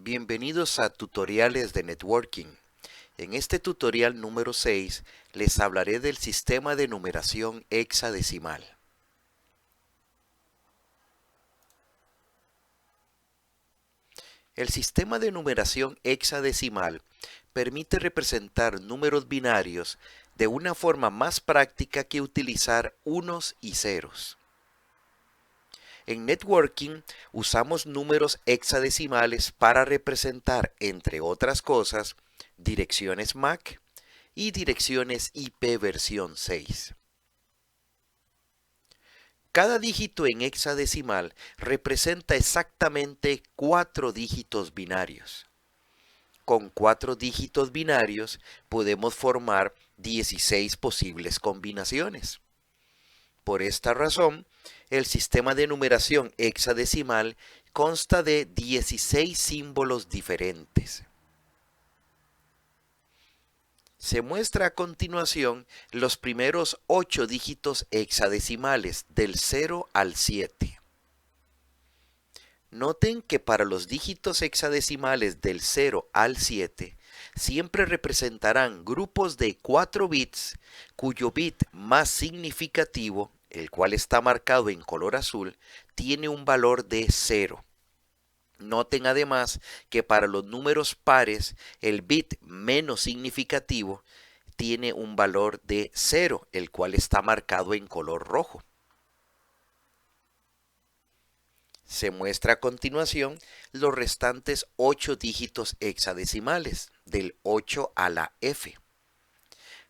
Bienvenidos a Tutoriales de Networking. En este tutorial número 6 les hablaré del sistema de numeración hexadecimal. El sistema de numeración hexadecimal permite representar números binarios de una forma más práctica que utilizar unos y ceros. En networking usamos números hexadecimales para representar, entre otras cosas, direcciones MAC y direcciones IP versión 6. Cada dígito en hexadecimal representa exactamente 4 dígitos binarios. Con 4 dígitos binarios podemos formar 16 posibles combinaciones. Por esta razón, el sistema de numeración hexadecimal consta de 16 símbolos diferentes. Se muestra a continuación los primeros 8 dígitos hexadecimales del 0 al 7. Noten que para los dígitos hexadecimales del 0 al 7 siempre representarán grupos de 4 bits cuyo bit más significativo, el cual está marcado en color azul, tiene un valor de 0. Noten además que para los números pares el bit menos significativo tiene un valor de 0, el cual está marcado en color rojo. Se muestra a continuación los restantes 8 dígitos hexadecimales, del 8 a la F.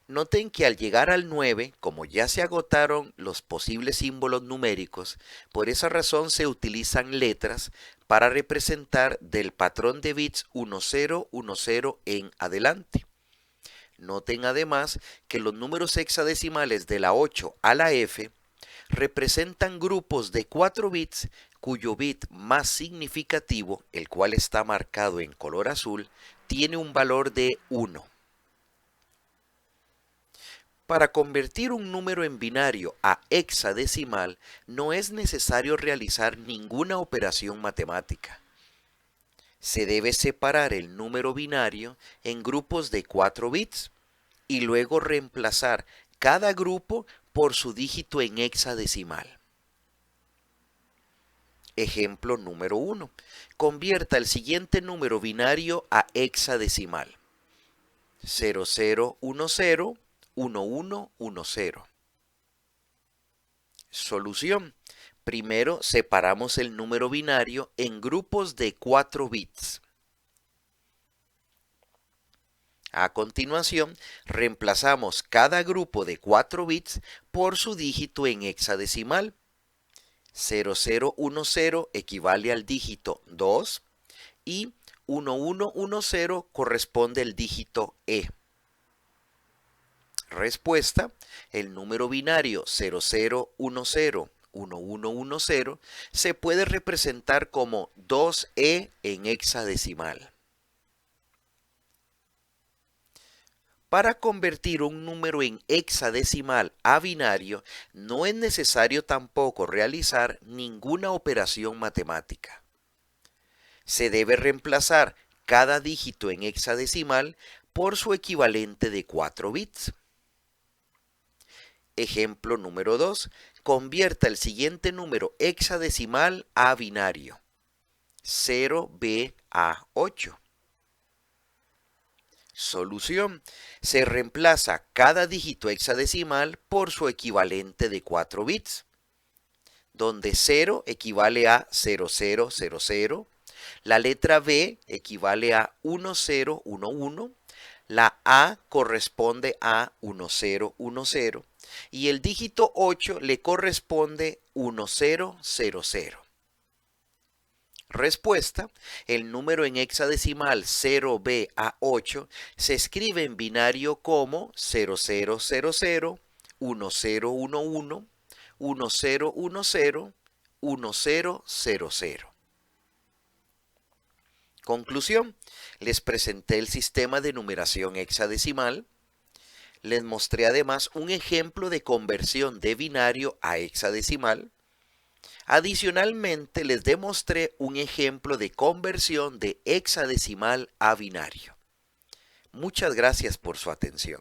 Noten que al llegar al 9, como ya se agotaron los posibles símbolos numéricos, por esa razón se utilizan letras para representar del patrón de bits 1010 en adelante. Noten además que los números hexadecimales de la 8 a la F representan grupos de 4 bits cuyo bit más significativo, el cual está marcado en color azul, tiene un valor de 1. Para convertir un número en binario a hexadecimal no es necesario realizar ninguna operación matemática. Se debe separar el número binario en grupos de 4 bits y luego reemplazar cada grupo por su dígito en hexadecimal. Ejemplo número 1. Convierta el siguiente número binario a hexadecimal. 0010 1110. Solución. Primero separamos el número binario en grupos de 4 bits. A continuación, reemplazamos cada grupo de 4 bits por su dígito en hexadecimal. 0010 equivale al dígito 2 y 1110 corresponde al dígito E. Respuesta: el número binario 0010 1110 se puede representar como 2E en hexadecimal. Para convertir un número en hexadecimal a binario, no es necesario tampoco realizar ninguna operación matemática. Se debe reemplazar cada dígito en hexadecimal por su equivalente de 4 bits. Ejemplo número 2. Convierta el siguiente número hexadecimal a binario. 0B a 8. Solución. Se reemplaza cada dígito hexadecimal por su equivalente de 4 bits, donde 0 equivale a 0000, la letra B equivale a 1011, la A corresponde a 1010 y el dígito 8 le corresponde 1000. Respuesta: el número en hexadecimal 0B a 8 se escribe en binario como 0000, 1011, 1010, 1000. Conclusión: les presenté el sistema de numeración hexadecimal. Les mostré además un ejemplo de conversión de binario a hexadecimal. Adicionalmente, les demostré un ejemplo de conversión de hexadecimal a binario. Muchas gracias por su atención.